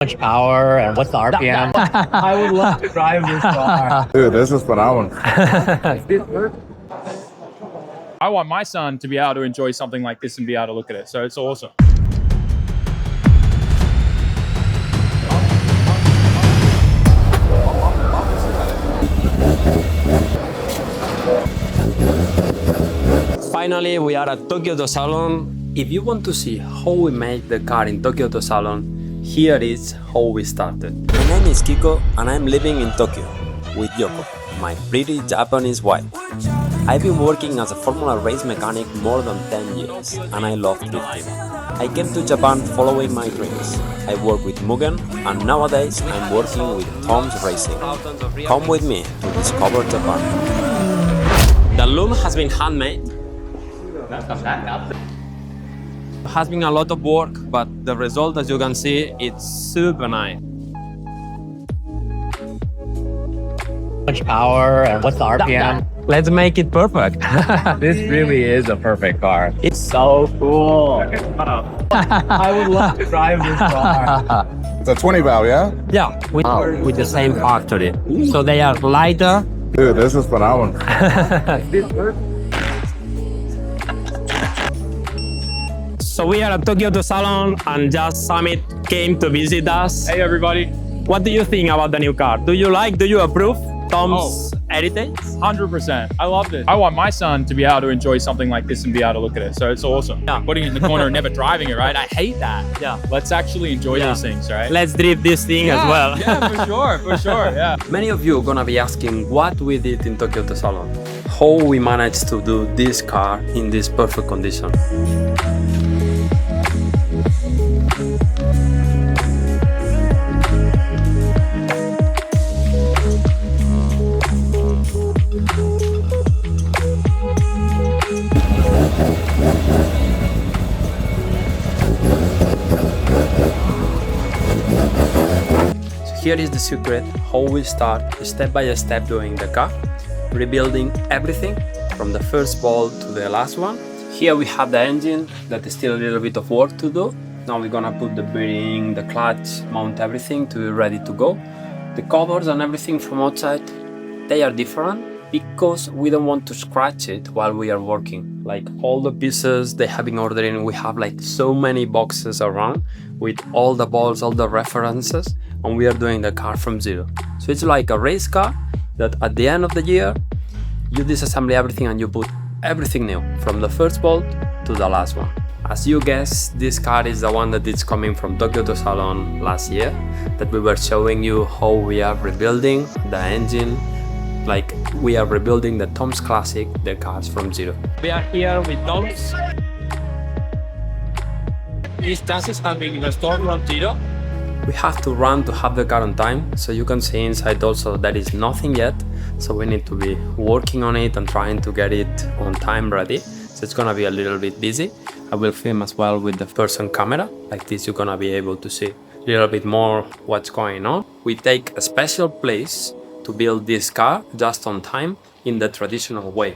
Much power and what's the RPM? I would love to drive this car. Dude, this is phenomenal. I want my son to be able to enjoy something like this and be able to look at it. So it's awesome. Finally, we are at Tokyo Auto Salon. If you want to see how we make the car in Tokyo Auto Salon, here is how we started. My name is Kiko and I'm living in Tokyo with Yoko, my pretty Japanese wife. I've been working as a Formula race mechanic more than 10 years and I love drifting. I came to Japan following my dreams. I work with Mugen and nowadays I'm working with TOMS Racing. Come with me to discover Japan. The loom has been handmade. Has been a lot of work, but the result, as you can see, it's super nice. Much power and what's the RPM? Let's make it perfect. This really is a perfect car. It's so cool. I would love to drive this car. It's a 20 valve, yeah? Yeah, with the same factory. So they are lighter. Dude, this is phenomenal. So we are at Tokyo Auto Salon and just Sammit came to visit us. Hey everybody. What do you think about the new car? Do you approve TOMS heritage? 100%. I love this. I want my son to be able to enjoy something like this and be able to look at it. So it's awesome. Yeah. Putting it in the corner and never driving it, right? I hate that. Yeah. Let's actually enjoy these things, right? Let's drift this thing as well. Yeah, for sure, yeah. Many of you are gonna be asking what we did in Tokyo Auto Salon. How we managed to do this car in this perfect condition. Here is the secret, how we start step by step doing the car, rebuilding everything from the first bolt to the last one. Here we have the engine that is still a little bit of work to do. Now we're gonna put the bearing, the clutch, mount everything to be ready to go. The covers and everything from outside, they are different because we don't want to scratch it while we are working. Like all the pieces they have been ordering, we have like so many boxes around with all the bolts, all the references, and we are doing the car from zero. So it's like a race car that at the end of the year, you disassemble everything and you put everything new from the first bolt to the last one. As you guess, this car is the one that is coming from Tokyo Auto Salon last year, that we were showing you how we are rebuilding the engine, like we are rebuilding the TOMS Classic, the cars from zero. We are here with TOMS. These chassis have been restored from zero. We have to run to have the car on time, so you can see inside also there is nothing yet, so we need to be working on it and trying to get it on time ready. So it's gonna be a little bit busy. I will film as well with the person camera, like this you're gonna be able to see a little bit more what's going on. We take a special place to build this car just on time in the traditional way,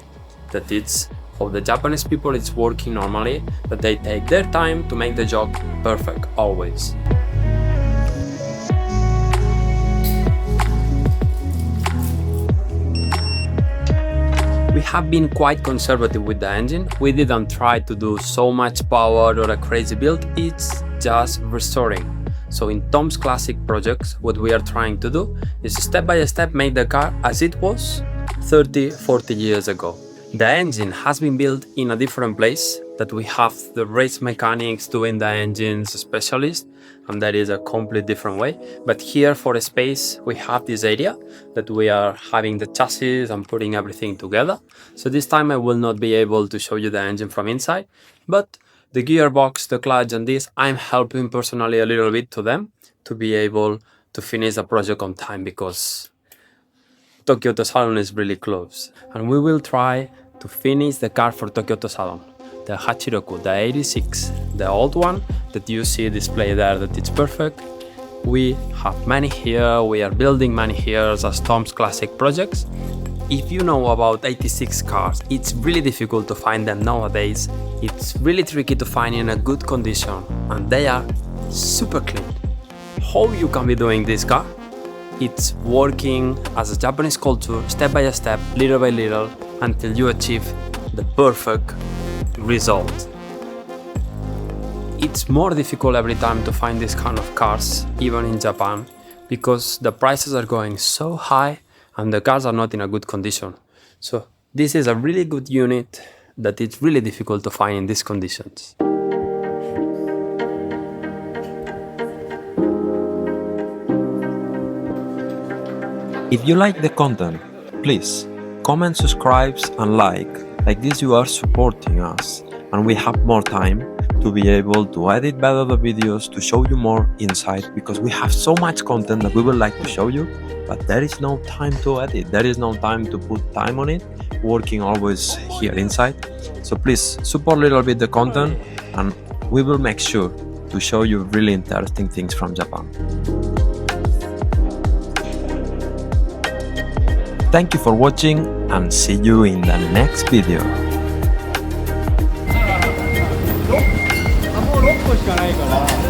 that it's how the Japanese people is working normally, that they take their time to make the job perfect, always. We have been quite conservative with the engine. We didn't try to do so much power or a crazy build, it's just restoring. So in TOMS Classic projects, what we are trying to do is step by step make the car as it was 30-40 years ago. The engine has been built in a different place, that we have the race mechanics doing the engines specialist, and that is a complete different way. But here for a space, we have this area that we are having the chassis and putting everything together. So this time I will not be able to show you the engine from inside, but the gearbox, the clutch and this, I'm helping personally a little bit to them to be able to finish the project on time, because Tokyo Auto Salon is really close. And we will try to finish the car for Tokyo Auto Salon. The Hachiroku, the AE86, the old one that you see displayed there, that it's perfect. We have many here, we are building many here as TOMS Classic projects. If you know about 86 cars, it's really difficult to find them nowadays. It's really tricky to find in a good condition, and they are super clean. how you can be doing this car. It's working as a Japanese culture, step by step, little by little, until you achieve the perfect result. It's more difficult every time to find this kind of cars, even in Japan, because the prices are going so high and the cars are not in a good condition. So this is a really good unit that it's really difficult to find in these conditions. If you like the content, please comment, subscribe and like this you are supporting us, and we have more time to be able to edit better the videos, to show you more insight, because we have so much content that we would like to show you, but there is no time to edit, there is no time to put time on it, working always here inside. So please support a little bit the content and we will make sure to show you really interesting things from Japan. Thank you for watching and see you in the next video. もう6個しかないから